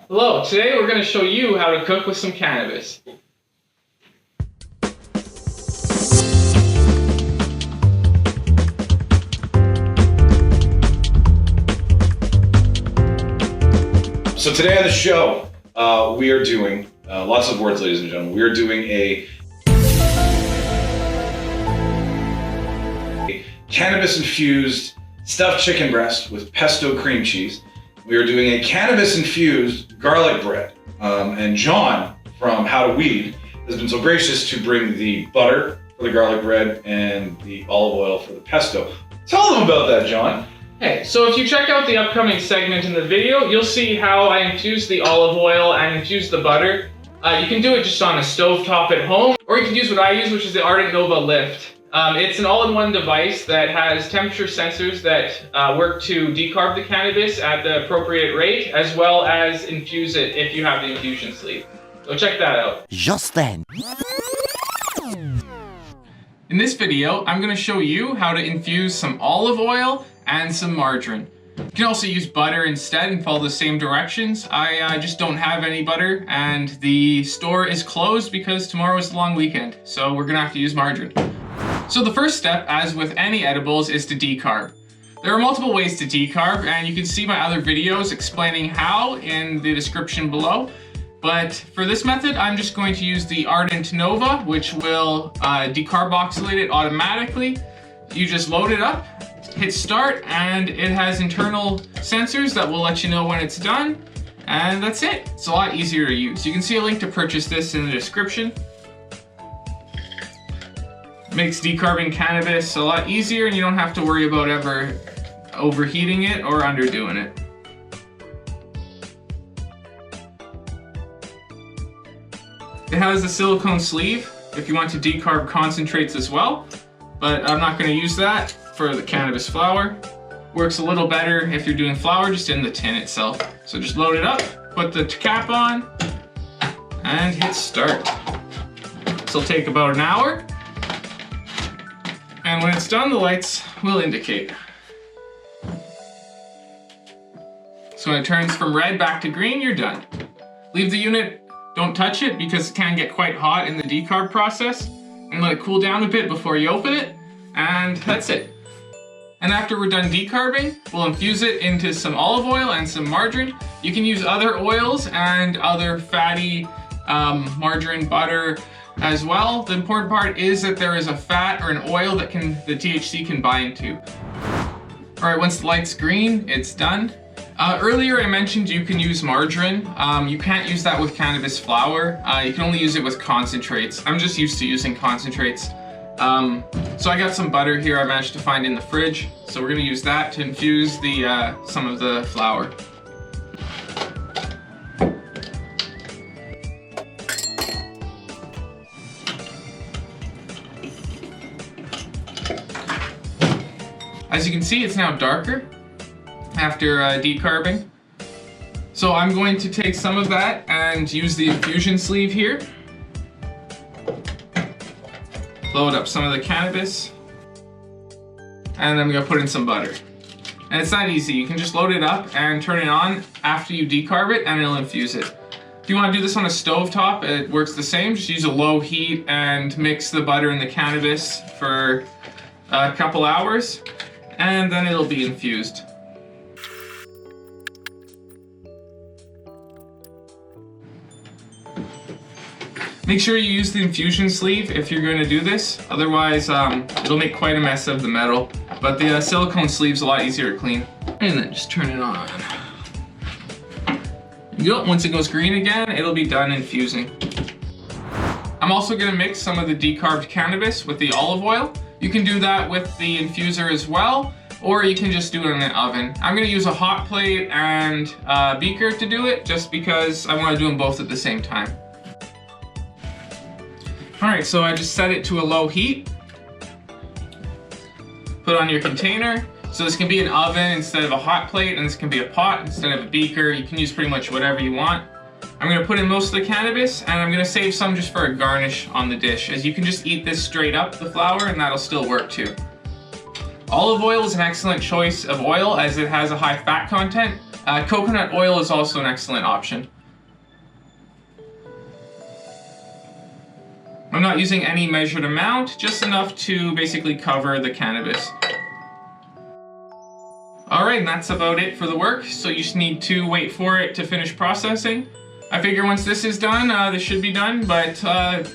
Hello, today we're going to show you how to cook with some cannabis. So today on the show, we are doing, lots of words ladies and gentlemen, we are doing a cannabis-infused stuffed chicken breast with pesto cream cheese. We are doing a cannabis-infused garlic bread. And John from HowToWeed has been so gracious to bring the butter for the garlic bread and the olive oil for the pesto. Tell them about that, John. Hey, so if you check out the upcoming segment in the video, you'll see how I infuse the olive oil and infuse the butter. You can do it just on a stovetop at home, or you can use what I use, which is the Ardent Nova Lift. It's an all-in-one device that has temperature sensors that work to decarb the cannabis at the appropriate rate, as well as infuse it if you have the infusion sleeve. So check that out. Just then. In this video, I'm going to show you how to infuse some olive oil and some margarine. You can also use butter instead and follow the same directions. I just don't have any butter, and the store is closed because tomorrow is the long weekend, so we're gonna have to use margarine. So the first step, as with any edibles, is to decarb. There are multiple ways to decarb, and you can see my other videos explaining how in the description below. But for this method, I'm just going to use the Ardent Nova, which will decarboxylate it automatically. You just load it up, hit start, and it has internal sensors that will let you know when it's done, and that's it. It's a lot easier to use. You can see a link to purchase this in the description. It makes decarbing cannabis a lot easier, and you don't have to worry about ever overheating it or underdoing it. It has a silicone sleeve if you want to decarb concentrates as well, but I'm not going to use that for the cannabis flower. Works a little better if you're doing flower just in the tin itself. So just load it up, put the cap on, and hit start. This will take about an hour. And when it's done, the lights will indicate. So when it turns from red back to green, you're done. Leave the unit, don't touch it because it can get quite hot in the decarb process, and let it cool down a bit before you open it, and that's it. And after we're done decarbing, we'll infuse it into some olive oil and some margarine. You can use other oils and other fatty margarine, butter as well. The important part is that there is a fat or an oil that the THC can bind to. All right, once the light's green, it's done. Earlier I mentioned you can use margarine. You can't use that with cannabis flower. You can only use it with concentrates. I'm just used to using concentrates. So I got some butter here I managed to find in the fridge. So we're gonna use that to infuse some of the flour. As you can see, it's now darker after decarbing. So I'm going to take some of that and use the infusion sleeve here. Load up some of the cannabis, and I'm gonna put in some butter. And it's that easy. You can just load it up and turn it on after you decarb it, and it'll infuse it. If you want to do this on a stovetop, it works the same. Just use a low heat and mix the butter and the cannabis for a couple hours, and then it'll be infused. Make sure you use the infusion sleeve if you're going to do this, otherwise it'll make quite a mess of the metal. But the silicone sleeve's a lot easier to clean. And then just turn it on. Once it goes green again, it'll be done infusing. I'm also going to mix some of the decarbed cannabis with the olive oil. You can do that with the infuser as well, or you can just do it in the oven. I'm going to use a hot plate and a beaker to do it, just because I want to do them both at the same time. Alright, so I just set it to a low heat. Put on your container. So this can be an oven instead of a hot plate, and this can be a pot instead of a beaker. You can use pretty much whatever you want. I'm going to put in most of the cannabis, and I'm going to save some just for a garnish on the dish, as you can just eat this straight up the flour and that'll still work too. Olive oil is an excellent choice of oil as it has a high fat content. Coconut oil is also an excellent option. I'm not using any measured amount, just enough to basically cover the cannabis. Alright, and that's about it for the work, so you just need to wait for it to finish processing. I figure once this is done, this should be done, but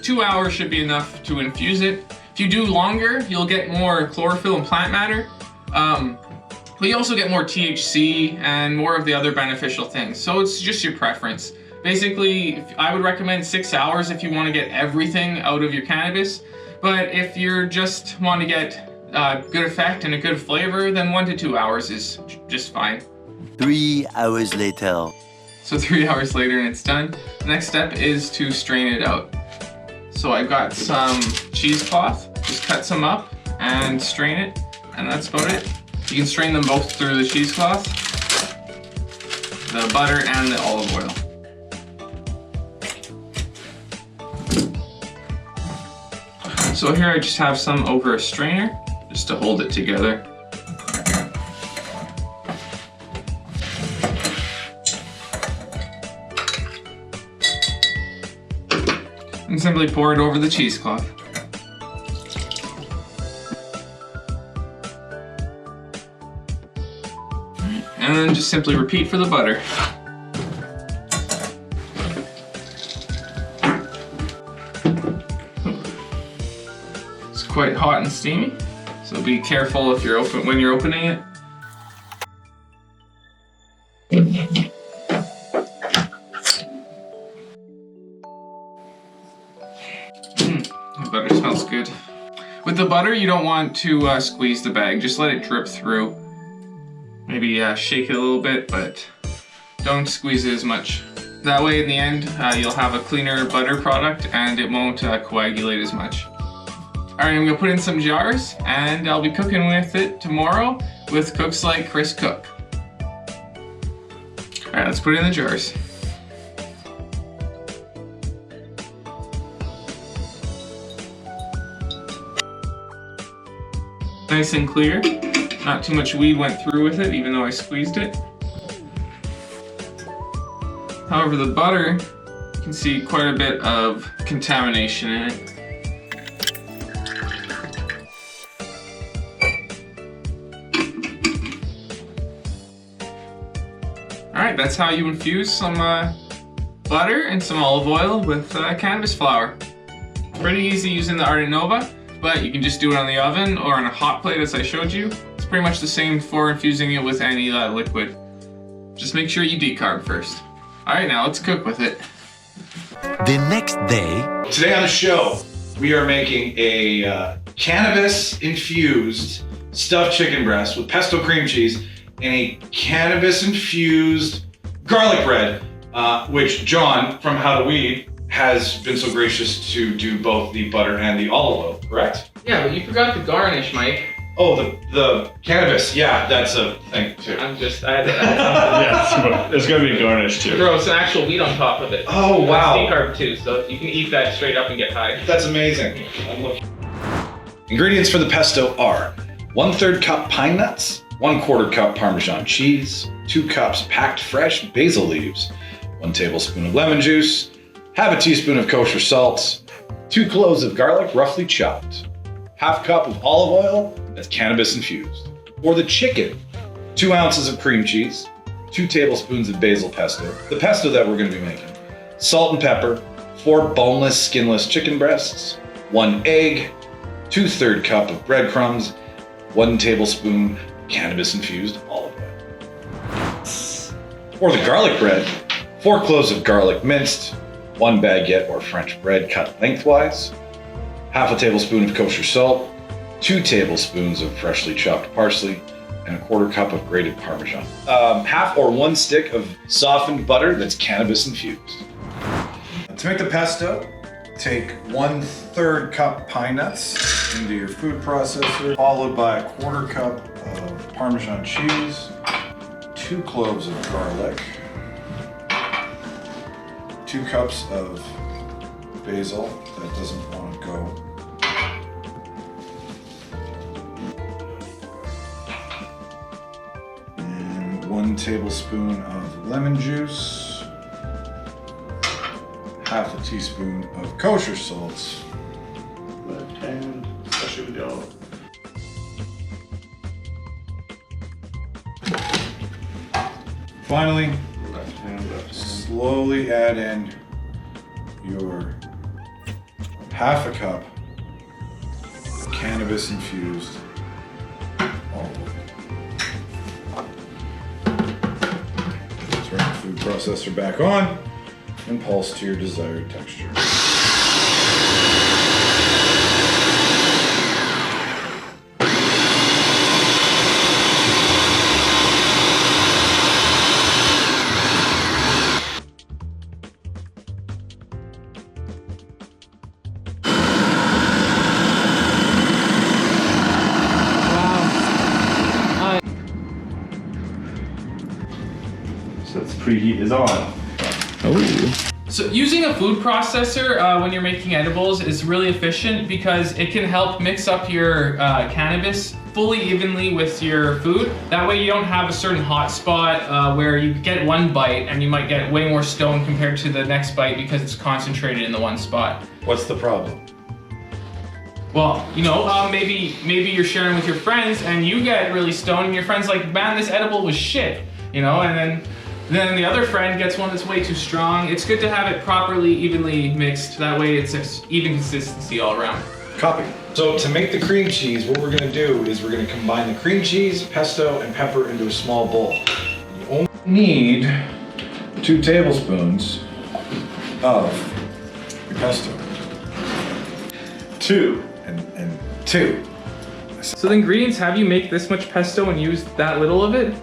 2 hours should be enough to infuse it. If you do longer, you'll get more chlorophyll and plant matter, but you also get more THC and more of the other beneficial things, so it's just your preference. Basically, I would recommend 6 hours if you want to get everything out of your cannabis, but if you're just want to get good effect and a good flavor, then 1 to 2 hours is just fine. 3 hours later. So 3 hours later and it's done. The next step is to strain it out. So I got some cheesecloth, just cut some up and strain it, and that's about it. You can strain them both through the cheesecloth, the butter and the olive oil. So here I just have some over a strainer, just to hold it together. And simply pour it over the cheesecloth. And then just simply repeat for the butter. It's quite hot and steamy, so be careful if you're when you're opening it. The butter smells good. With the butter, you don't want to squeeze the bag, just let it drip through. Maybe shake it a little bit, but don't squeeze it as much. That way in the end, you'll have a cleaner butter product and it won't coagulate as much. Alright, I'm gonna put in some jars and I'll be cooking with it tomorrow with cooks like Chris Cooke. Alright, let's put it in the jars. Nice and clear. Not too much weed went through with it, even though I squeezed it. However, the butter, you can see quite a bit of contamination in it. Alright, that's how you infuse some butter and some olive oil with cannabis flower. Pretty easy using the Ardent Nova, but you can just do it on the oven or on a hot plate as I showed you. It's pretty much the same for infusing it with any liquid. Just make sure you decarb first. Alright, now let's cook with it. The next day. Today on the show, we are making a cannabis-infused stuffed chicken breast with pesto cream cheese and a cannabis-infused garlic bread, which John from HowToWeed has been so gracious to do both the butter and the olive oil, correct? Yeah, but you forgot the garnish, Mike. Oh, the cannabis, yeah, that's a thing too. I Yes, there's gonna be garnish too. throw some actual wheat on top of it. Oh, wow. It's DECARB too, so you can eat that straight up and get high. That's amazing. Ingredients for the pesto are 1/3 cup pine nuts, 1/4 cup Parmesan cheese, 2 cups packed fresh basil leaves, 1 tablespoon of lemon juice, half a teaspoon of kosher salt, 2 cloves of garlic roughly chopped, half cup of olive oil that's cannabis infused. For the chicken, 2 ounces of cream cheese, 2 tablespoons of basil pesto, the pesto that we're gonna be making, salt and pepper, 4 boneless, skinless chicken breasts, 1 egg, 2/3 cup of breadcrumbs, 1 tablespoon cannabis-infused olive oil. For the garlic bread, 4 cloves of garlic minced, 1 baguette or French bread cut lengthwise, half a tablespoon of kosher salt, 2 tablespoons of freshly chopped parsley, and 1/4 cup of grated Parmesan. Half or 1 stick of softened butter that's cannabis-infused. To make the pesto, take 1/3 cup pine nuts into your food processor, followed by 1/4 cup of Parmesan cheese, 2 cloves of garlic, 2 cups of basil that doesn't want to go, and 1 tablespoon of lemon juice, half a teaspoon of kosher salt, we go. Finally, Left hand, left hand. slowly add in your half a cup of cannabis-infused olive oil. Turn the food processor back on and pulse to your desired texture. So its preheat is on. So using a food processor when you're making edibles is really efficient because it can help mix up your cannabis fully evenly with your food. That way you don't have a certain hot spot where you get one bite and you might get way more stoned compared to the next bite because it's concentrated in the one spot. What's the problem? Well, you know, maybe you're sharing with your friends and you get really stoned and your friend's like, man, this edible was shit, you know, and then the other friend gets one that's way too strong. It's good to have it properly, evenly mixed. That way it's even consistency all around. Copy. So to make the cream cheese, what we're gonna do is we're gonna combine the cream cheese, pesto, and pepper into a small bowl. You only need 2 tablespoons of your pesto. 2. And 2. So the ingredients have you make this much pesto and use that little of it?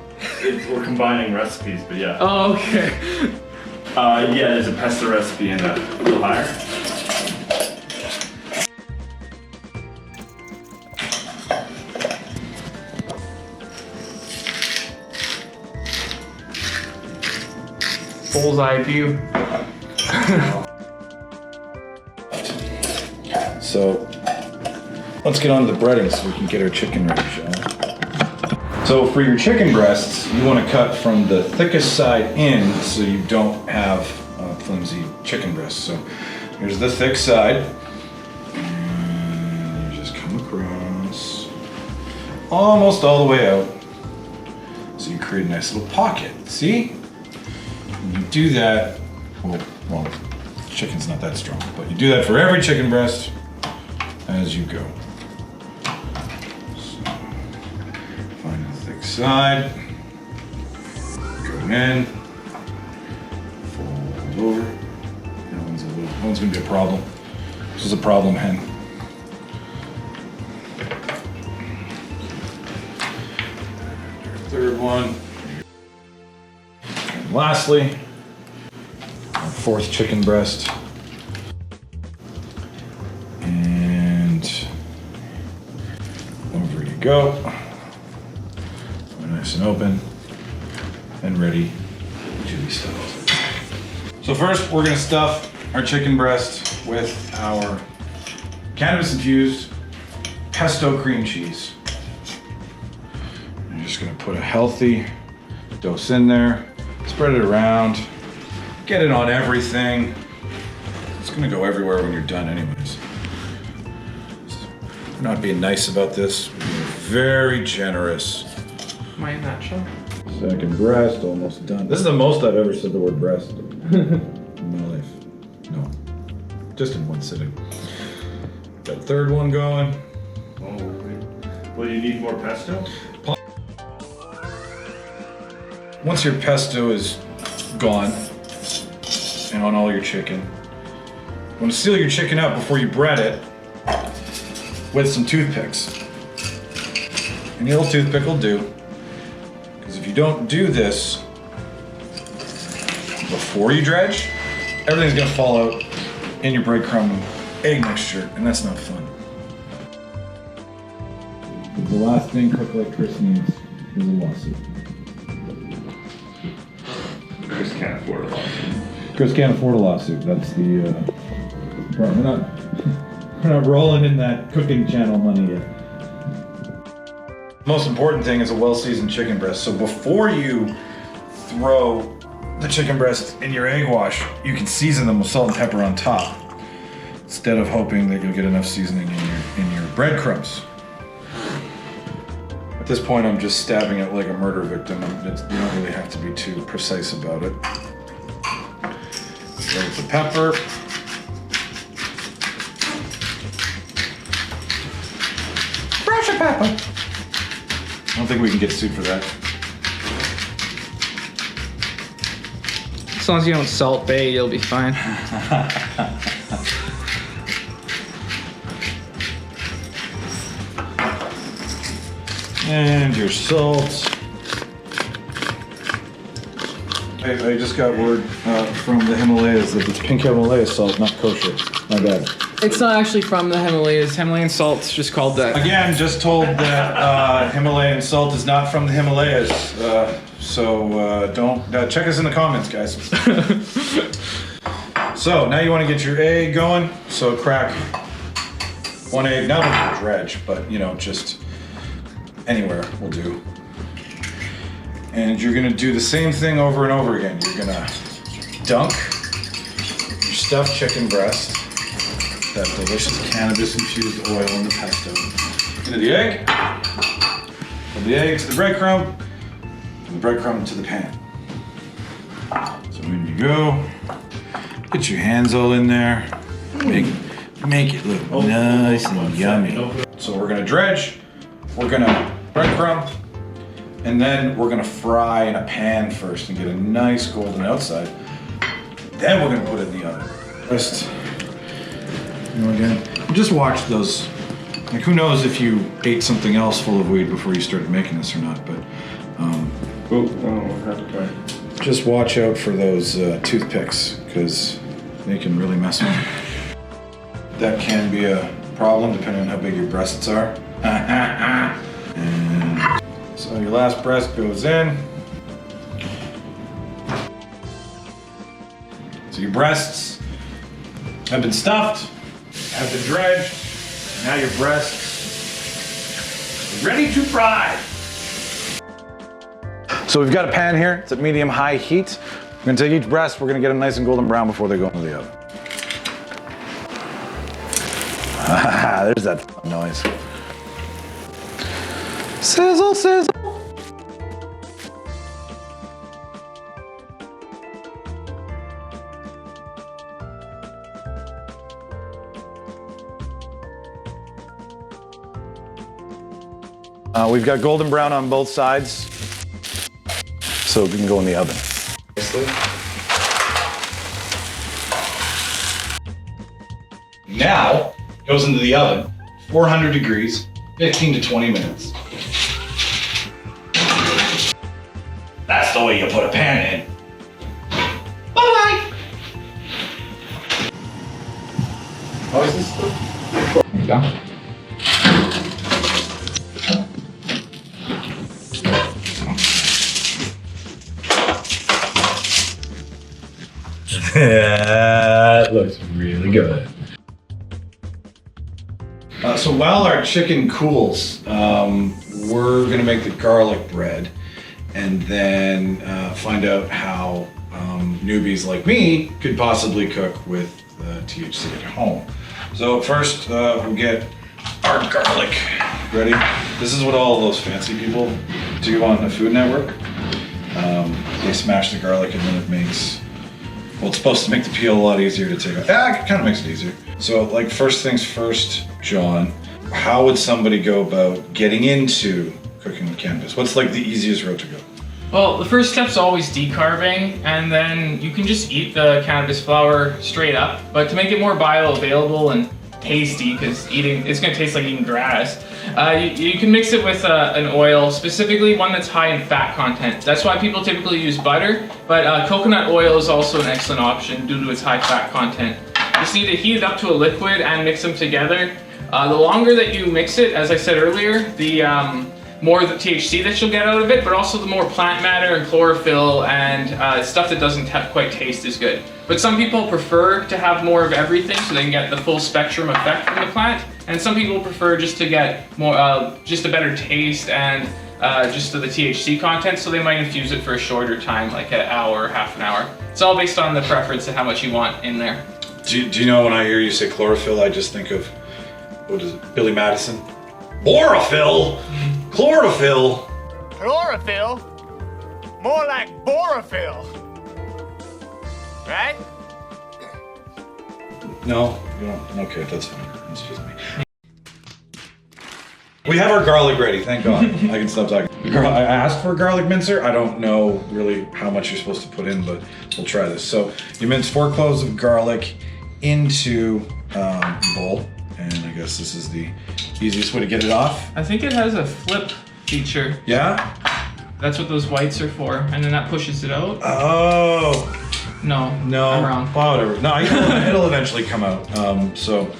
We're combining recipes, but yeah. Oh, okay. Yeah, there's a pesto recipe and a little higher. Bullseye view. So let's get on to the breading so we can get our chicken ready, shall we? So for your chicken breasts, you want to cut from the thickest side in so you don't have flimsy chicken breasts. So here's the thick side. And you just come across almost all the way out. So you create a nice little pocket. See? And you do that, well, chicken's not that strong, but you do that for every chicken breast as you go. So, find the thick side, go in, fold over. That one's gonna be a problem. This is a problem hen. Third one. And lastly, our 4th chicken breast. Over you go. Nice and open and ready to be stuffed. So first we're gonna stuff our chicken breast with our cannabis-infused pesto cream cheese. You're just gonna put a healthy dose in there, spread it around, get it on everything. It's gonna go everywhere when you're done anyways. We're not being nice about this. We're being very generous. Am I in that show? Second breast, almost done. This is the most I've ever said the word breast in my life. No, just in one sitting. Got a third one going. Oh, wait. Well, you need more pesto? Once your pesto is gone and on all your chicken, you want to seal your chicken up before you bread it with some toothpicks. Any little toothpick will do. Because if you don't do this before you dredge, everything's gonna fall out in your breadcrumb egg mixture, and that's not fun. The last thing Cook Like Chris needs is a lawsuit. Chris can't afford a lawsuit. Chris can't afford a lawsuit. That's the problem. We're not rolling in that cooking channel money yet. Most important thing is a well-seasoned chicken breast. So before you throw the chicken breast in your egg wash, you can season them with salt and pepper on top, instead of hoping that you'll get enough seasoning in your breadcrumbs. At this point, I'm just stabbing it like a murder victim. You don't really have to be too precise about it. There's the pepper. Fresh pepper. I don't think we can get sued for that. As long as you don't salt bay, you'll be fine. And your salt. I just got word from the Himalayas that it's pink Himalaya salt, not kosher. My bad. It's not actually from the Himalayas. Himalayan salt's just called that. Again, just told that Himalayan salt is not from the Himalayas. So don't check us in the comments, guys. So now you want to get your egg going. So crack one egg, not on the dredge, but you know, just anywhere will do. And you're gonna do the same thing over and over again. You're gonna dunk your stuffed chicken breast, that delicious cannabis-infused oil in the pesto, into the egg, from the egg to the breadcrumb, from the breadcrumb to the pan. So in you go. Get your hands all in there. Make it look nice and yummy. So we're gonna dredge, we're gonna breadcrumb, and then we're gonna fry in a pan first and get a nice golden outside. Then we're gonna put it in the oven. Just, you know, again, just watch those. Like, who knows if you ate something else full of weed before you started making this or not, but just watch out for those toothpicks, because they can really mess with you. That can be a problem depending on how big your breasts are. And so your last breast goes in. So your breasts have been stuffed, have been dredged. Now your breasts are ready to fry. So we've got a pan here. It's at medium-high heat. We're gonna take each breast. We're gonna get them nice and golden brown before they go into the oven. There's that noise. Sizzle, sizzle. We've got golden brown on both sides, so we can go in the oven. Now, it goes into the oven, 400 degrees, 15 to 20 minutes. That's the way you put a pan in. Bye-bye. How is this? There you go. That looks really good. So while our chicken cools, we're gonna make the garlic bread and then find out how newbies like me could possibly cook with THC at home. So first, we'll get our garlic ready. This is what all those fancy people do on the Food Network. They smash the garlic and then it makes, well, it's supposed to make the peel a lot easier to take off. Yeah, it kind of makes it easier. So, like, first things first, John, how would somebody go about getting into cooking with cannabis? What's like the easiest route to go? Well, the first step's always decarbing, and then you can just eat the cannabis flower straight up. But to make it more bioavailable and tasty, because it's gonna taste like eating grass, you can mix it with an oil, specifically one that's high in fat content. That's why people typically use butter, but coconut oil is also an excellent option due to its high fat content. You just need to heat it up to a liquid and mix them together. The longer that you mix it, as I said earlier, the more the THC that you'll get out of it, but also the more plant matter and chlorophyll and stuff that doesn't quite taste as good. But some people prefer to have more of everything so they can get the full spectrum effect from the plant, and some people prefer just to get more, just a better taste and just the THC content, so they might infuse it for a shorter time, like an hour, half an hour. It's all based on the preference and how much you want in there. Do you know when I hear you say chlorophyll, I just think of what is it, Billy Madison? Chlorophyll? Chlorophyll? Chlorophyll? More like borophyll. Right? No, you don't. Okay, that's fine. That's just me. We have our garlic ready, thank God. I can stop talking. I asked for a garlic mincer. I don't know really how much you're supposed to put in, but we'll try this. So you mince 4 cloves of garlic into a bowl, and I guess this is the easiest way to get it off. I think it has a flip feature. Yeah? That's what those whites are for, and then that pushes it out. Oh. No, No, I'm wrong. well, whatever. No, it'll eventually come out. So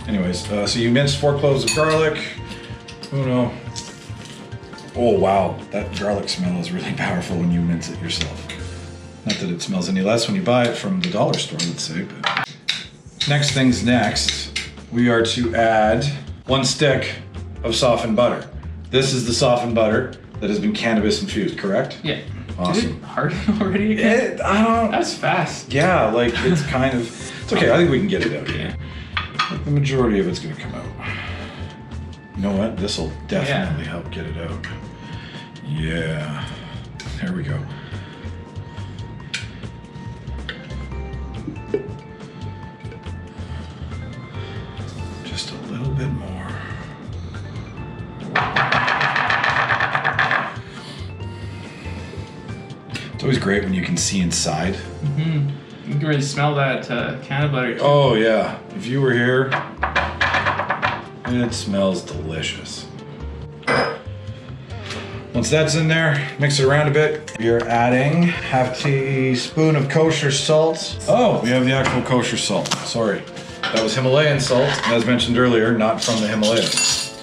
anyways, so you mince 4 cloves of garlic. Oh no. Oh wow, that garlic smell is really powerful when you mince it yourself. Not that it smells any less when you buy it from the dollar store, let's say. But next thing's next. We are to add 1 stick of softened butter. This is the softened butter that has been cannabis infused, correct? Yeah. Awesome. Did it harden already again? I don't. That's fast. Yeah, like it's kind of. It's okay. I think we can get it out here. The majority of it's gonna come out. You know what? This will definitely help get it out. Yeah. There we go. Just a little bit more. It's always great when you can see inside. Mm-hmm. You can really smell that can of butter. Oh yeah. If you were here, it smells delicious. Once that's in there, mix it around a bit. You're adding half teaspoon of kosher salt. Oh, we have the actual kosher salt. Sorry. That was Himalayan salt, as mentioned earlier, not from the Himalayas.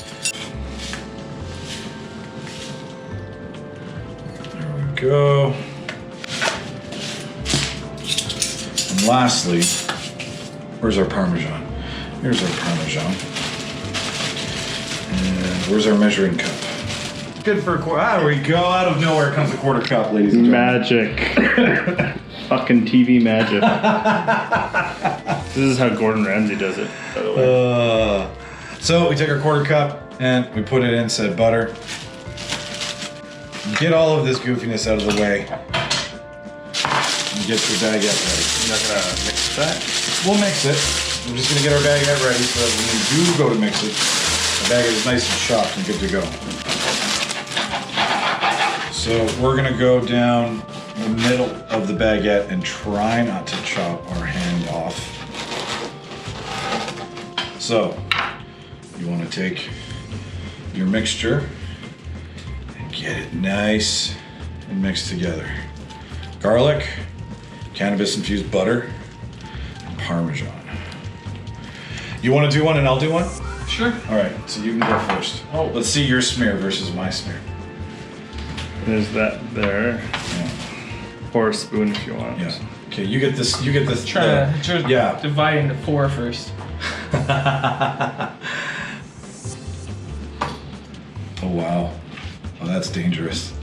There we go. And lastly, where's our Parmesan? Here's our Parmesan. And where's our measuring cup? Good for a quarter. There we go. Out of nowhere comes a quarter cup, ladies and gentlemen. Magic. Fucking TV magic. This is how Gordon Ramsay does it, by the way. So we take our quarter cup and we put it in said butter. Get all of this goofiness out of the way. And get your baguette ready. You're not gonna mix that? We'll mix it. We're just gonna get our baguette ready so that when we do go to mix it, the baguette is nice and chopped and good to go. So we're gonna go down the middle of the baguette and try not to chop our hand off. So you wanna take your mixture and get it nice and mixed together. Garlic, cannabis-infused butter, and Parmesan. You wanna do one and I'll do one? Sure. All right, so you can go first. Oh. Let's see your smear versus my smear. There's that there. Yeah. Or a spoon if you want. Yeah. Okay, you get this. You get this. Try to yeah. divide into 4 first. Oh wow. Oh, that's dangerous.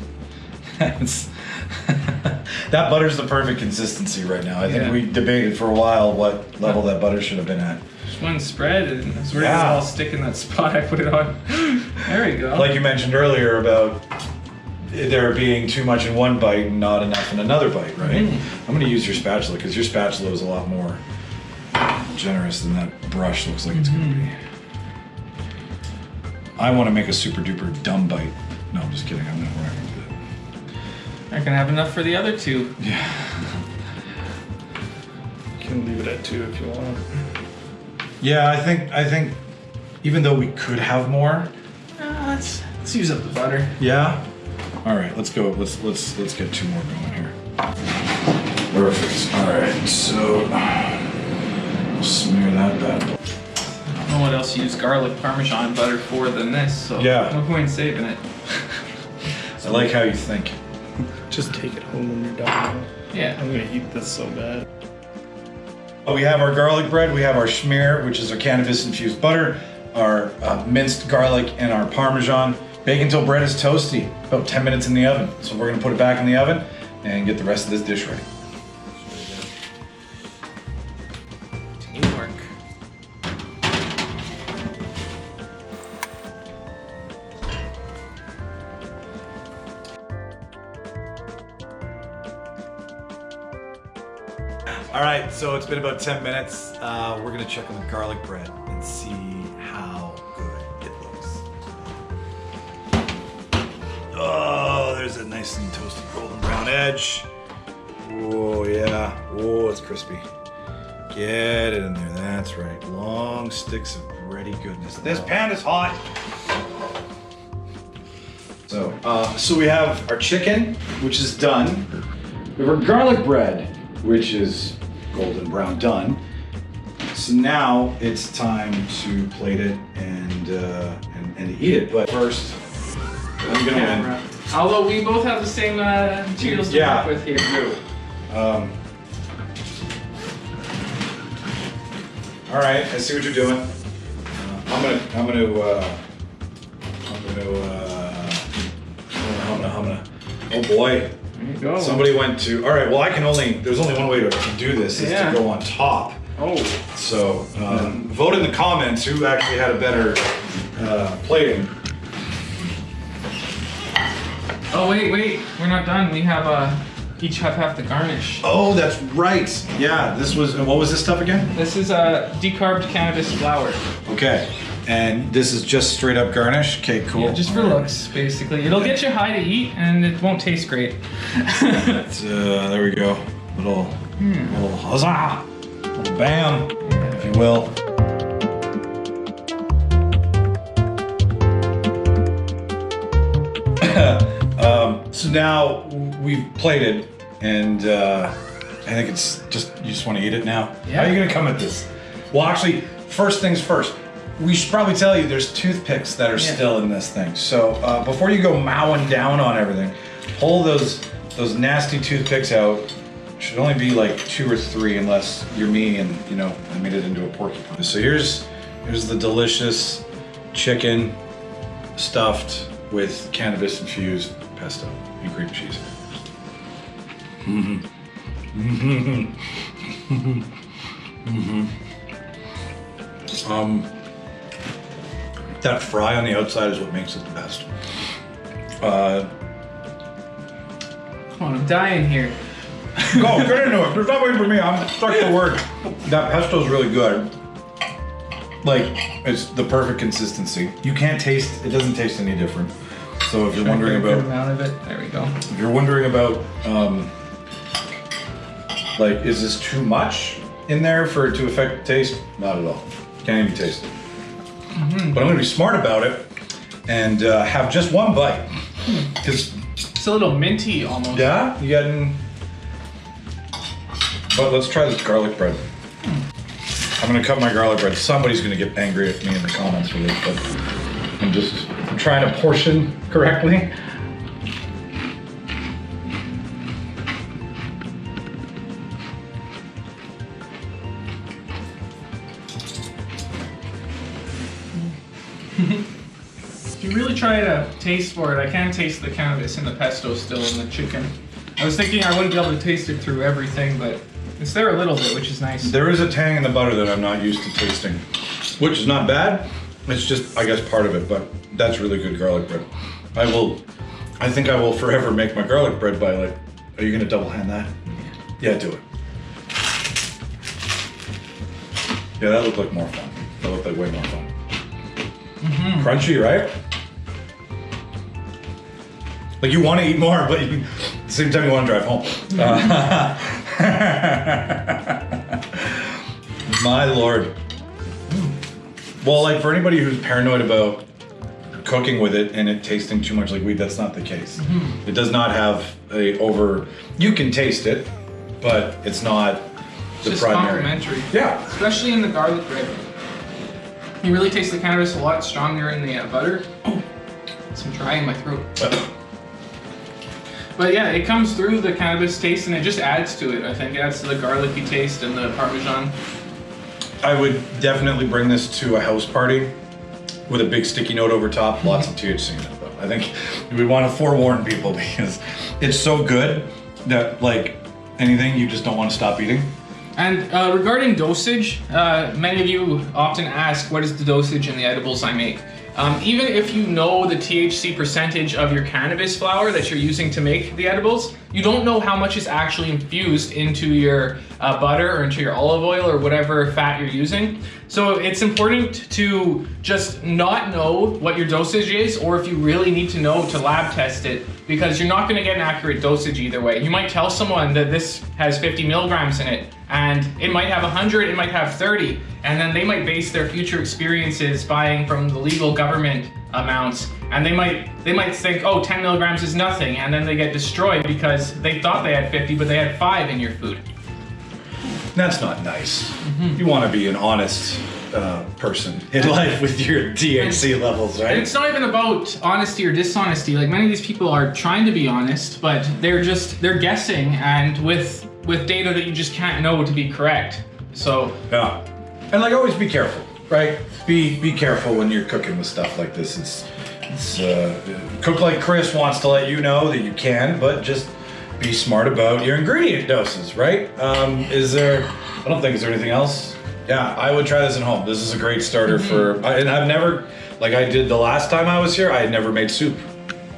That butter's the perfect consistency right now. I think we debated for a while what level that butter should have been at. Just one spread, and it's really all stick in that spot I put it on. There we go. Like you mentioned earlier about there being too much in one bite and not enough in another bite, right? I'm gonna use your spatula because your spatula is a lot more generous than that brush looks like it's gonna be. I want to make a super duper dumb bite. No, I'm just kidding. We're not gonna do that. I can have enough for the other 2. Yeah. You can leave it at 2 if you want. Yeah, I think even though we could have more. Let's use up the butter. Yeah. All right, let's go. Let's get 2 more going here. Perfect. All right, so smear that bad boy. I don't know what else to use garlic Parmesan butter for than this, so no point saving it. I like how you think. Just take it home when you're done. Yeah. I'm gonna eat this so bad. We have our garlic bread, we have our schmear, which is our cannabis-infused butter, our minced garlic, and our Parmesan. Bake until bread is toasty, about 10 minutes in the oven. So we're gonna put it back in the oven and get the rest of this dish ready. Teamwork. All right, so it's been about 10 minutes. We're gonna check on the garlic bread and see how good it looks. Oh, there's a nice and toasted golden brown edge. Oh yeah, oh, it's crispy. Get it in there, that's right. Long sticks of bready goodness. This pan is hot. So we have our chicken, which is done. We have our garlic bread, which is golden brown done. So now it's time to plate it and eat it. But first, I'm gonna. Although we both have the same materials to work with here. All right, I see what you're doing. I'm gonna. Oh boy. There you go. Somebody went to. All right. Well, there's only one way to do this is to go on top. Oh. So vote in the comments who actually had a better plating. Oh wait, we're not done. We have each have half the garnish. Oh, that's right. Yeah. This was. What was this stuff again? This is a decarbed cannabis flower. Okay. And this is just straight up garnish. Okay, cool. Yeah, just for looks, basically. It'll get you high to eat, and it won't taste great. There we go. Little huzzah, little bam, if you will. So now we've plated, and I think it's just you just want to eat it now. Yeah. How are you gonna come at this? Well, actually, first things first. We should probably tell you there's toothpicks that are still in this thing. So before you go mowing down on everything, pull those nasty toothpicks out. Should only be like 2 or 3 unless you're me and I made it into a porcupine. So here's the delicious chicken stuffed with cannabis-infused pesto and cream cheese. That fry on the outside is what makes it the best. Come on, I'm dying here. Go, get into it. There's not waiting for me. I'm stuck for word. That pesto's really good. Like, it's the perfect consistency. You can't taste, it doesn't taste any different. So if you're wondering about, amount of it, there we go. if you're wondering about, like, is this too much in there for it to affect the taste? Not at all. Can't even taste it. But I'm gonna be smart about it and have just one bite. Because it's a little minty almost. yeah, you getting. But let's try this garlic bread. I'm gonna cut my garlic bread. Somebody's gonna get angry at me in the comments for this, but I'm just trying to portion correctly. If you really try to taste for it, I can taste the cannabis and the pesto still in the chicken. I was thinking I wouldn't be able to taste it through everything, but it's there a little bit, which is nice. There is a tang in the butter that I'm not used to tasting, which is not bad. It's just, I guess, part of it, but that's really good garlic bread. I think I will forever make my garlic bread by like, are you gonna double hand that? Yeah, do it. Yeah, that looked like more fun. That looked like way more fun. Crunchy, right? Like you want to eat more, but at the same time you want to drive home. My lord. Well, like for anybody who's paranoid about cooking with it and it tasting too much like weed, that's not the case. It does not have you can taste it, but it's not the Just primary. complimentary. Yeah. Especially in the garlic bread. You really taste the cannabis a lot stronger in the butter. Some dry in my throat. But yeah, it comes through the cannabis taste and it just adds to it. I think it adds to the garlicky taste and the Parmesan. I would definitely bring this to a house party with a big sticky note over top, lots of THC in it though. I think we want to forewarn people because it's so good that like anything you just don't want to stop eating. And regarding dosage, many of you often ask, what is the dosage in the edibles I make? Even if you know the THC percentage of your cannabis flower that you're using to make the edibles, you don't know how much is actually infused into your butter or into your olive oil or whatever fat you're using. So it's important to just not know what your dosage is, or if you really need to know, to lab test it, because you're not going to get an accurate dosage either way. You might tell someone that this has 50 milligrams in it, and it might have 100, it might have 30, and then they might base their future experiences buying from the legal government amounts, and they might think, oh, 10 milligrams is nothing, and then they get destroyed because they thought they had 50, but they had 5 in your food. That's not nice. You want to be an honest person in life with your THC levels, right? And it's not even about honesty or dishonesty. Like, many of these people are trying to be honest, but they're guessing, and with data that you just can't know to be correct. So yeah, and like, always be careful, right? Be careful when you're cooking with stuff like this. It's Cook Like Chris wants to let you know that you can, but just be smart about your ingredient doses, right? Is there anything else? Yeah, I would try this at home. This is a great starter for, and I've never, like I did the last time I was here, I had never made soup,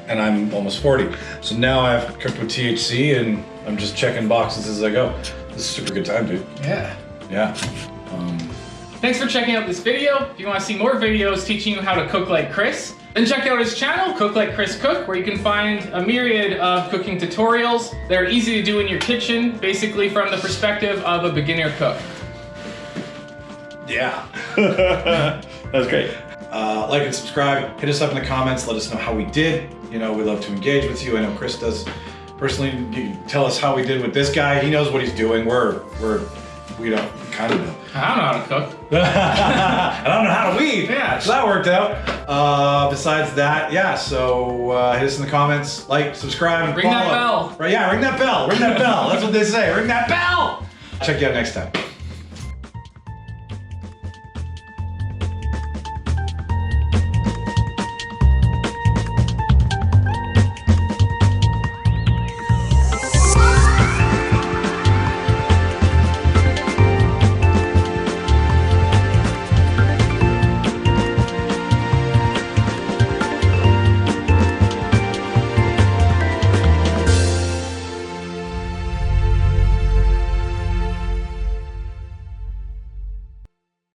and I'm almost 40. So now I've cooked with THC, and I'm just checking boxes as I go. This is a super good time, dude. yeah. Yeah. Thanks for checking out this video. If you want to see more videos teaching you how to cook like Chris, then check out his channel, Cook Like Chris Cook, where you can find a myriad of cooking tutorials that are easy to do in your kitchen, basically from the perspective of a beginner cook. Yeah. That was great. Like and subscribe. Hit us up in the comments. Let us know how we did. You know, we love to engage with you. I know Chris does. Personally, you can tell us how we did with this guy. He knows what he's doing. We don't kind of know. I don't know how to cook. I don't know how to weed. Yeah. So that worked out. Besides that, yeah, so hit us in the comments, like, subscribe, and Ring that follow. bell. Right, yeah, ring that bell. Ring that bell. That's what they say. Ring that bell. Check you out next time.